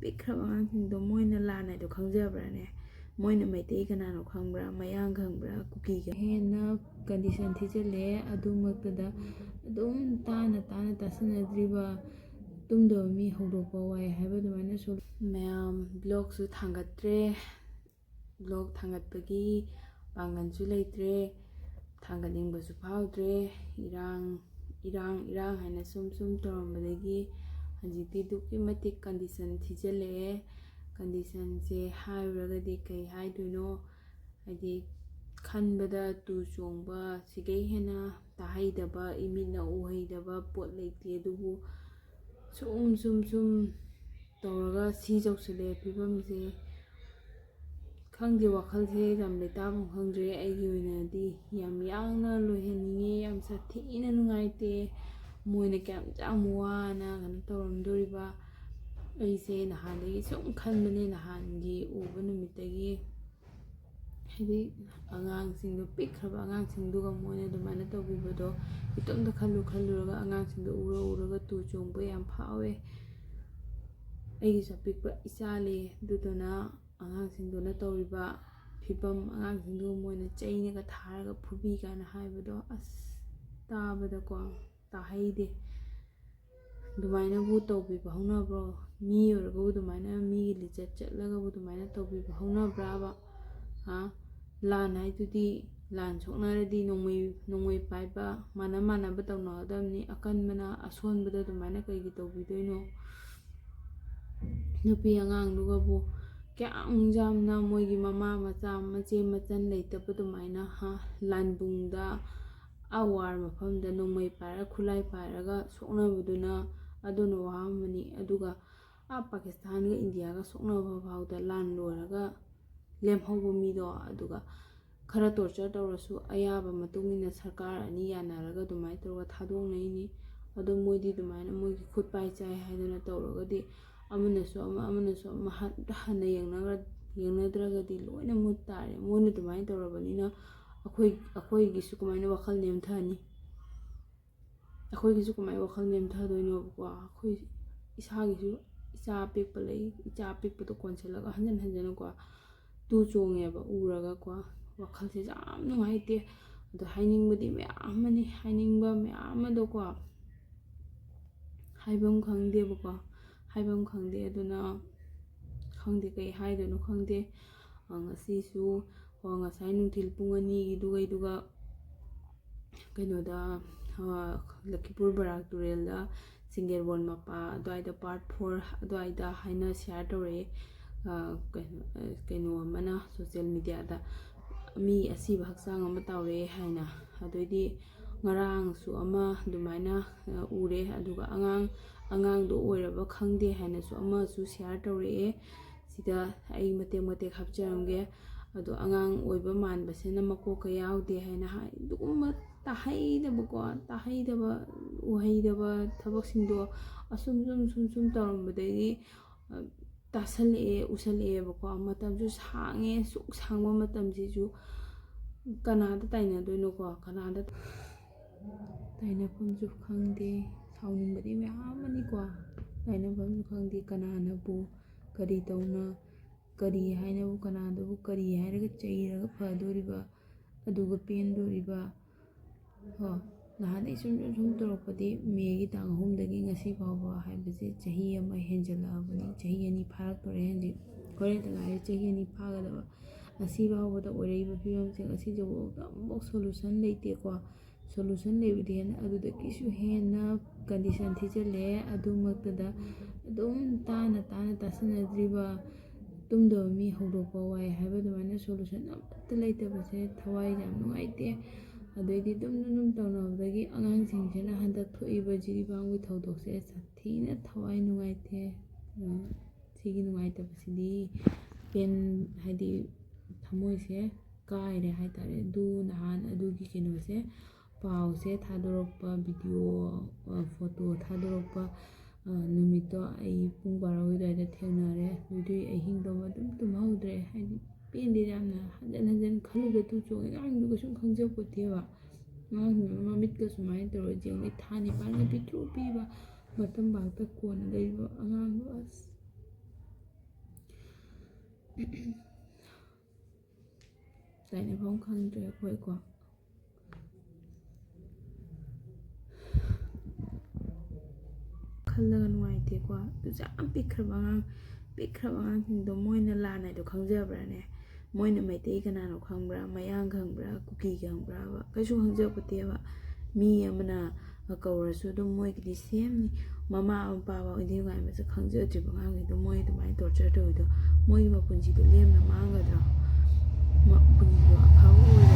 ꯄꯤꯛꯈ꯭ꯔꯕ ꯑꯉꯥꯡꯁꯤꯡꯗꯣ ꯃꯣꯏꯅ ꯂꯥꯟ ꯍꯥꯏꯗꯣ ꯈꯪꯖꯕ꯭ꯔꯥꯅꯦ? ꯃꯣꯏꯅ ꯃꯩꯇꯩ ꯀꯅꯥꯅꯣ ꯈꯪꯕ꯭ꯔꯥ, ꯃꯌꯥꯡ ꯈꯪꯕ꯭ꯔꯥ, ꯀꯨꯀꯤꯒ ꯍꯦꯟꯅ ꯀꯟꯗꯤꯁꯟ ꯊꯤꯖꯤꯜꯂꯦ꯫ ꯑꯗꯨꯃꯛꯇꯗ ꯑꯗꯨꯝ ꯇꯥꯅ ꯇꯥꯁꯟꯅꯗ꯭ꯔꯤꯕ ꯇꯨꯝꯗꯕ ꯃꯤ ꯍꯧꯗꯣꯛꯄ ꯋꯥꯏ ꯍꯥꯏꯕ ꯑꯗꯨꯃꯥꯏꯅꯁꯨ ꯃꯌꯥꯝ ꯕ꯭ꯂꯣꯛꯁꯨ ꯊꯥꯡꯒꯠꯇ꯭ꯔꯦ, ꯕ꯭ꯂꯣꯛ ꯊꯥꯡꯒꯠꯄꯒꯤ ꯄꯥꯡꯒꯜꯁꯨ ꯂꯩꯇ꯭ꯔꯦ, ꯊꯥꯡꯒꯠꯅꯤꯡꯕꯁꯨ ꯐꯥꯎꯗ꯭ꯔꯦ꯫ ꯏꯔꯥꯡ ꯍꯥꯏꯅ ꯁꯨꯝ ꯇꯧꯔꯝꯕꯗꯒꯤ ꯍꯧꯖꯤꯛꯇꯤ ꯑꯗꯨꯛꯀꯤ ꯃꯇꯤꯛ ꯀꯟꯗꯤꯁꯟ ꯊꯤꯖꯤꯜꯂꯛꯑꯦ꯫ ꯀꯟꯗꯤꯁꯟꯁꯦ ꯍꯥꯏꯔꯨꯔꯒꯗꯤ ꯀꯩ ꯍꯥꯏꯗꯣꯏꯅꯣ, ꯍꯥꯏꯗꯤ ꯈꯟꯕꯗ ꯇꯨ ꯆꯣꯡꯕ ꯁꯤꯒꯩ ꯍꯦꯟꯅ ꯇꯥꯍꯩꯗꯕ, ꯏꯃꯤꯠꯅ ꯎꯍꯩꯗꯕ ꯄꯣꯠ ꯂꯩꯇꯦ꯫ ꯑꯗꯨꯕꯨ ꯁꯨꯝ ꯇꯧꯔꯒ ꯁꯤ ꯌꯧꯁꯤꯜꯂꯛꯑꯦ ꯐꯤꯕꯝꯁꯦ꯫ ꯈꯪꯗꯦ, ꯋꯥꯈꯜꯁꯦ ꯌꯥꯝ ꯂꯩꯇꯥꯐꯝ ꯈꯪꯗ꯭ꯔꯦ꯫ ꯑꯩꯒꯤ ꯑꯣꯏꯅꯗꯤ ꯌꯥꯝ ꯌꯥꯡꯅ ꯂꯣꯏꯍꯟꯅꯤꯡꯉꯦ, ꯌꯥꯝ ꯁꯥꯊꯤꯅ ꯅꯨꯡꯉꯥꯏꯇꯦ꯫ ꯃꯣꯏꯅ ꯀꯌꯥꯝ ꯋꯥꯅ ꯀꯩꯅꯣ ꯇꯧꯔꯝꯗꯣꯔꯤꯕ, ꯑꯩꯁꯦ ꯅꯍꯥꯟꯗꯒꯤ ꯁꯨꯝ ꯈꯟꯕꯅꯦ, ꯅꯍꯥꯟꯒꯤ ꯎꯕ ꯅꯨꯃꯤꯠꯇꯒꯤ꯫ ꯍꯥꯏꯗꯤ ꯑꯉꯥꯡꯁꯤꯡꯗꯣ, ꯄꯤꯛꯈ꯭ꯔꯕ ꯑꯉꯥꯡꯁꯤꯡꯗꯨꯒ ꯃꯣꯏꯅ ꯑꯗꯨꯃꯥꯏꯅ ꯇꯧꯕꯤꯕꯗꯣ ꯏꯇꯣꯝꯇ ꯈꯜꯂꯨꯔꯒ ꯑꯉꯥꯡꯁꯤꯡꯗꯣ ꯎꯔꯒ ꯇꯨ ꯆꯣꯡꯕ ꯌꯥꯝ ꯐꯥꯎꯋꯦ꯫ ꯑꯩꯒꯤꯁꯨ ꯑꯄꯤꯛꯄ ꯏꯆꯥ ꯂꯩ, ꯑꯗꯨꯗꯨꯅ ꯑꯉꯥꯡꯁꯤꯡꯗꯨꯅ ꯇꯧꯔꯤꯕ ꯐꯤꯕꯝ, ꯑꯉꯥꯡꯁꯤꯡꯗꯨ ꯃꯣꯏꯅ ꯆꯩꯅꯒ ꯊꯥꯔꯒ ꯐꯨꯕꯤ ꯀꯥꯏꯅ ꯍꯥꯏꯕꯗꯣ, ꯑꯁ ꯇꯥꯕꯗꯀꯣ ꯇꯥꯍꯩꯗꯦ꯫ ꯑꯗꯨꯃꯥꯏꯅꯕꯨ ꯇꯧꯕꯤꯕ ꯍꯧꯅꯕ꯭ꯔꯣ? ꯃꯤ ꯑꯣꯏꯔꯒꯕꯨ ꯑꯗꯨꯃꯥꯏꯅ ꯃꯤꯒꯤ ꯂꯤꯆꯠ ꯆꯠꯂꯒꯕꯨ ꯑꯗꯨꯃꯥꯏꯅ ꯇꯧꯕꯤꯕ ꯍꯧꯅꯕ꯭ꯔꯥꯕ? ꯂꯥꯟ ꯍꯥꯏꯗꯨꯗꯤ, ꯂꯥꯟ ꯁꯣꯛꯅꯔꯗꯤ ꯅꯣꯡꯃꯩ ꯄꯥꯏꯕ ꯃꯥꯟꯅꯕ ꯇꯧꯅꯒꯗꯕꯅꯤ꯫ ꯑꯀꯟꯕꯅ ꯑꯁꯣꯟꯕꯗ ꯑꯗꯨꯃꯥꯏꯅ ꯀꯩꯒꯤ ꯇꯧꯕꯤꯗꯣꯏꯅꯣ? ꯅꯨꯄꯤ ꯑꯉꯥꯡꯗꯨꯒꯕꯨ ꯀꯌꯥꯝ ꯌꯥꯝꯅ ꯃꯣꯏꯒꯤ ꯃꯃꯥ ꯃꯆꯥ ꯃꯆꯦ ꯃꯆꯟ ꯂꯩꯇꯕ ꯑꯗꯨꯃꯥꯏꯅ ꯂꯥꯟꯕꯨꯡꯗ, ꯋꯥꯔ ꯃꯐꯝꯗ ꯅꯣꯡꯃꯩ ꯄꯥꯏꯔꯒ ꯈꯨꯠꯂꯥꯏ ꯄꯥꯏꯔꯒ ꯁꯣꯛꯅꯕꯗꯨꯅ ꯑꯗꯨꯅ ꯋꯥꯑꯝꯕꯅꯤ꯫ ꯑꯗꯨꯒ ꯄꯥꯀꯤꯁꯇꯥꯟꯒ ꯏꯟꯗꯤꯌꯥꯒ ꯁꯣꯛꯅꯕ ꯐꯥꯎꯗ ꯂꯥꯟ ꯂꯣꯏꯔꯒ ꯂꯦꯝꯍꯧꯕ ꯃꯤꯗꯣ, ꯑꯗꯨꯒ ꯈꯔ ꯇꯣꯔꯆꯔ ꯇꯧꯔꯁꯨ ꯑꯌꯥꯕ ꯃꯇꯨꯡ ꯏꯟꯅ ꯁꯔꯀꯥꯔ ꯑꯅꯤ ꯌꯥꯅꯔꯒ ꯑꯗꯨꯃꯥꯏꯅ ꯇꯧꯔꯒ ꯊꯥꯗꯣꯛꯅꯩꯅꯤ꯫ ꯑꯗꯣ ꯃꯣꯏꯗꯤ ꯑꯗꯨꯃꯥꯏꯅ ꯃꯣꯏꯒꯤ ꯈꯨꯠ ꯄꯥꯏ ꯆꯥꯏ ꯍꯥꯏꯗꯅ ꯇꯧꯔꯒꯗꯤ ꯑꯃꯅꯁꯨ ꯑꯃ ꯍꯟꯅ ꯌꯦꯡꯅꯗ꯭ꯔꯒꯗꯤ ꯂꯣꯏꯅ ꯃꯨꯠ ꯇꯥꯔꯦ꯫ ꯃꯣꯏꯅ ꯑꯗꯨꯃꯥꯏꯅ ꯇꯧꯔꯕꯅꯤꯅ ꯑꯩꯈꯣꯏꯒꯤꯁꯨ ꯀꯃꯥꯏꯅ ꯋꯥꯈꯜ ꯅꯦꯝꯊꯅꯤ? ꯑꯩꯈꯣꯏꯒꯤꯁꯨ ꯀꯃꯥꯏꯅ ꯋꯥꯈꯜ ꯅꯦꯝꯊꯗꯣꯏꯅꯣꯕꯀꯣ? ꯑꯩꯈꯣꯏ ꯏꯁꯥꯒꯤꯁꯨ ꯏꯆꯥ ꯑꯄꯤꯛꯄ ꯂꯩ꯫ ꯏꯆꯥ ꯑꯄꯤꯛꯄꯗꯣ ꯀꯣꯟꯁꯤꯜꯂꯒ ꯍꯟꯖꯤꯟꯅꯀꯣ ꯇꯨ ꯆꯣꯡꯉꯦꯕ ꯎꯔꯒꯀꯣ꯫ ꯋꯥꯈꯜꯁꯦ ꯌꯥꯝ ꯅꯨꯡꯉꯥꯏꯇꯦ꯫ ꯑꯗꯣ ꯍꯥꯏꯅꯤꯡꯕꯗꯤ ꯃꯌꯥꯝ ꯑꯃꯅꯤ, ꯍꯥꯏꯅꯤꯡꯕ ꯃꯌꯥꯝ ꯑꯃꯗꯣꯀꯣ ꯍꯥꯏꯐꯝ ꯈꯪꯗꯦꯕꯀꯣ, ꯍꯥꯏꯐꯝ ꯈꯪꯗꯦ꯫ ꯑꯗꯨꯅ ꯈꯪꯗꯦ ꯀꯩ ꯍꯥꯏꯗꯣꯏꯅꯣ ꯈꯪꯗꯦ꯫ ꯉꯁꯤꯁꯨ ꯉꯁꯥꯏ ꯅꯨꯡꯊꯤꯜ ꯄꯨꯡ 2ꯒꯤꯗꯨꯒ ꯀꯩꯅꯣꯗ ꯂꯛꯈꯤꯄꯨꯔ ꯕꯔꯥꯛ ꯇꯨꯔꯦꯜꯗ ꯆꯤꯡꯒꯦꯔꯕꯣꯟ ꯃꯄꯥ ꯑꯗꯨꯋꯥꯏꯗ ꯄꯥꯔꯠ 4 ꯑꯗꯨꯋꯥꯏꯗ ꯍꯥꯏꯅ ꯁꯤꯌꯥꯔ ꯇꯧꯔꯛꯑꯦ ꯀꯩꯅꯣ ꯑꯃꯅ ꯁꯣꯁꯤꯌꯦꯜ ꯃೀಡಿꯌꯥꯗ, ꯃꯤ ꯑꯁꯤꯕ ꯍꯛꯆꯥꯡ ꯑꯃ ꯇꯧꯔꯛꯑꯦ ꯍꯥꯏꯅ꯫ ꯑꯗꯩꯗꯤ ꯉꯔꯥꯡꯁꯨ ꯑꯃ ꯑꯗꯨꯃꯥꯏꯅ ꯎꯔꯦ꯫ ꯑꯗꯨꯒ ꯑꯉꯥꯡꯗꯣ ꯑꯣꯏꯔꯕ ꯈꯪꯗꯦ ꯍꯥꯏꯅꯁꯨ ꯑꯃꯁꯨ ꯁꯤꯌꯥꯔ ꯇꯧꯔꯛꯑꯦ꯫ ꯁꯤꯗ ꯑꯩ ꯃꯇꯦꯛ ꯍꯥꯞꯆꯔꯝꯒꯦ꯫ ꯑꯗꯣ ꯑꯉꯥꯡ ꯑꯣꯏꯕ ꯃꯥꯟꯕꯁꯤꯅ ꯃꯀꯣꯛꯀ ꯌꯥꯎꯗꯦ ꯍꯥꯏꯅ ꯍꯥꯏ꯫ ꯑꯗꯨꯒꯨꯝꯕ ꯇꯥꯍꯩꯗꯕ ꯎꯍꯩꯗꯕ ꯊꯕꯛꯁꯤꯡꯗꯣ ꯑꯁꯨꯝ ꯇꯧꯔꯝꯕꯗꯒꯤ ꯎꯁꯜꯂꯛꯑꯦꯕꯀꯣ꯫ ꯃꯇꯝꯁꯨ ꯁꯥꯡꯉꯦ꯫ ꯁꯨꯛ ꯁꯥꯡꯕ ꯃꯇꯝꯁꯤꯁꯨ ꯀꯅꯥꯗ ꯇꯥꯏꯅꯗꯣꯏꯅꯣꯀꯣ? ꯀꯅꯥꯗ ꯇꯥꯏꯅꯐꯝꯁꯨ ꯈꯪꯗꯦ꯫ ꯁꯥꯎꯅꯤꯡꯕꯗꯤ ꯃꯌꯥꯝ ꯑꯃꯅꯤꯀꯣ, ꯇꯥꯏꯅꯐꯝꯁꯨ ꯈꯪꯗꯦ꯫ ꯀꯅꯥꯅꯕꯨ ꯀꯔꯤ ꯇꯧꯅ, ꯀꯔꯤ ꯍꯥꯏꯅꯕꯨ, ꯀꯅꯥꯗꯕꯨ ꯀꯔꯤ ꯍꯥꯏꯔꯒ ꯆꯩꯔꯒ ꯐꯗꯣꯔꯤꯕ, ꯑꯗꯨꯒ ꯄꯦꯟꯗꯣꯔꯤꯕ? ꯅꯍꯥꯟꯗꯩ ꯁꯨꯝ ꯇꯧꯔꯛꯄꯗꯤ ꯃꯦꯒꯤ ꯇꯥꯡ 3ꯗꯒꯤ ꯉꯁꯤ ꯐꯥꯎꯕ ꯍꯥꯏꯕꯁꯦ ꯆꯍꯤ ꯑꯃ ꯍꯦꯟꯖꯜꯂꯛꯑꯕꯅꯤ꯫ ꯆꯍꯤ 2 ꯐꯥꯔꯛꯇꯣꯔꯦ ꯍꯧꯖꯤꯛ, ꯍꯣꯔꯦꯟꯇ ꯉꯥꯏꯔꯦ ꯆꯍꯤ 2 ꯐꯥꯒꯗꯕ꯫ ꯉꯁꯤ ꯐꯥꯎꯕꯗ ꯑꯣꯏꯔꯛꯏꯕ ꯐꯤꯕꯝꯁꯦ ꯉꯁꯤꯐꯥꯎꯕꯗ ꯑꯃꯨꯛꯐꯥꯎ ꯁꯣꯂꯨꯁꯟ ꯂꯩꯇꯦꯀꯣ꯫ ꯁꯣꯂꯨꯁꯟ ꯂꯩꯕꯗꯤ ꯑꯗꯨꯗꯒꯤꯁꯨ ꯍꯦꯟꯅ ꯀꯟꯗꯤꯁꯟ ꯊꯤꯖꯤꯜꯂꯛꯑꯦ꯫ ꯑꯗꯨꯃꯛꯇꯗ ꯑꯗꯨꯝ ꯇꯥꯅ ꯇꯥꯁꯟꯅꯗ꯭ꯔꯤꯕ ꯇꯨꯝꯗꯕ ꯃꯤ ꯍꯧꯗꯣꯛꯄ ꯋꯥꯏ ꯍꯥꯏꯕ ꯑꯗꯨꯃꯥꯏꯅ ꯁꯣꯂꯨꯁꯟ ꯑꯃꯠꯇ ꯂꯩꯇꯕꯁꯦ ꯊꯋꯥꯏ ꯌꯥꯝ ꯅꯨꯡꯉꯥꯏꯇꯦ꯫ ꯑꯗꯩꯗꯤ ꯑꯗꯨꯝ ꯑꯗꯒꯤ ꯑꯉꯥꯡꯁꯤꯡꯁꯤꯅ ꯍꯟꯗꯛ ꯊꯣꯛꯏꯕ ꯖꯤꯔꯤꯕꯥꯝꯒꯤ ꯊꯧꯗꯣꯛꯁꯦ ꯁꯥꯊꯤꯅ ꯊꯋꯥꯏ ꯅꯨꯡꯉꯥꯏꯇꯦ꯫ ꯁꯤꯒꯤ ꯅꯨꯡꯉꯥꯏꯇꯕꯁꯤꯗꯤ ꯍꯥꯏꯗꯤ ꯊꯃꯣꯏꯁꯦ ꯀꯥꯏꯔꯦ ꯍꯥꯏꯇꯥꯔꯦ꯫ ꯅꯍꯥꯟ ꯑꯗꯨꯒꯤ ꯀꯩꯅꯣꯁꯦ, ꯄꯥꯎꯁꯦ ꯊꯥꯗꯣꯔꯛꯄ, ꯚꯤꯗꯤꯑꯣ ꯐꯣꯇꯣ ꯊꯥꯗꯣꯔꯛꯄ ꯅꯨꯃꯤꯠꯇꯣ ꯑꯩ ꯄꯨꯡ 12 ꯑꯗꯨꯋꯥꯏꯗ ꯊꯦꯡꯅꯔꯦ꯫ ꯑꯗꯨꯗꯤ ꯑꯍꯤꯡꯗꯣ ꯑꯗꯨꯝ ꯇꯨꯝꯍꯧꯗ꯭ꯔꯦ꯫ ꯍꯥꯏꯗꯤ ꯄꯦꯟꯗꯦ ꯌꯥꯝꯅ, ꯍꯟꯖꯤꯟ ꯈꯜꯂꯨꯕ ꯇꯨ ꯆꯣꯡꯉꯦ꯫ ꯑꯉꯥꯡꯗꯨ ꯀꯩꯁꯨꯝ ꯈꯪꯖꯄꯣꯠꯇꯦꯕ꯫ ꯑꯉꯥꯡꯁꯤꯡꯗꯨ ꯃꯃꯤꯠꯀ ꯁꯨꯃꯥꯏꯅ ꯇꯧꯔ ꯌꯦꯡꯉꯦ, ꯊꯥ 9ꯒ ꯄꯤꯛꯇ꯭ꯔꯨ ꯄꯤꯕ ꯃꯇꯝꯕꯥꯛꯇ ꯀꯣꯟꯅ ꯂꯩꯕ ꯑꯉꯥꯡꯗꯣ꯫ ꯑꯁ ꯇꯥꯏꯅꯐꯝ ꯈꯪꯗ꯭ꯔꯦ ꯑꯩꯈꯣꯏꯀꯣ ꯈꯜꯂꯒ ꯅꯨꯡꯉꯥꯏꯇꯦꯀꯣ ꯑꯗꯨꯁꯨ ꯌꯥꯝ ꯄꯤꯛꯈ꯭ꯔꯕ ꯑꯉꯥꯡꯁꯤꯡꯗꯣ ꯃꯣꯏꯅ ꯂꯥꯟ ꯍꯥꯏꯗꯣ ꯈꯪꯖꯕ꯭ꯔꯥꯅꯦ ꯃꯣꯏꯅ ꯃꯩꯇꯩ ꯀꯅꯥꯅꯣ ꯈꯪꯕ꯭ꯔꯥ ꯃꯌꯥꯡ ꯈꯪꯕ꯭ꯔꯥ ꯀꯨꯀꯤ ꯈꯪꯕ꯭ꯔꯥꯕ ꯀꯩꯁꯨ ꯈꯪꯖꯄꯣꯠꯇꯦꯕ ꯃꯤ ꯑꯃꯅ ꯀꯧꯔꯁꯨ ꯑꯗꯨꯝ ꯃꯣꯏꯒꯤꯗꯤ ꯁꯦꯝꯅꯤ ꯃꯃꯥ ꯃꯄꯥꯐꯥꯎ ꯏꯟꯊꯤ ꯅꯨꯡꯉꯥꯏ ꯃꯁꯛ ꯈꯪꯖꯗ꯭ꯔꯤꯕ ꯑꯉꯥꯡꯈꯩꯗꯣ ꯃꯣꯏ ꯑꯗꯨꯃꯥꯏꯅ ꯇꯣꯔꯆꯔ ꯇꯧꯋꯤꯗꯣ ꯃꯣꯏꯒꯤ ꯃꯄꯨꯟꯁꯤꯗꯣ ꯂꯦꯝꯅ ꯃꯥꯡꯒꯗ꯭ꯔꯣ ꯃꯄꯨꯟꯁꯤꯗꯣ ꯑꯐꯕ ꯑꯣꯏꯔꯣ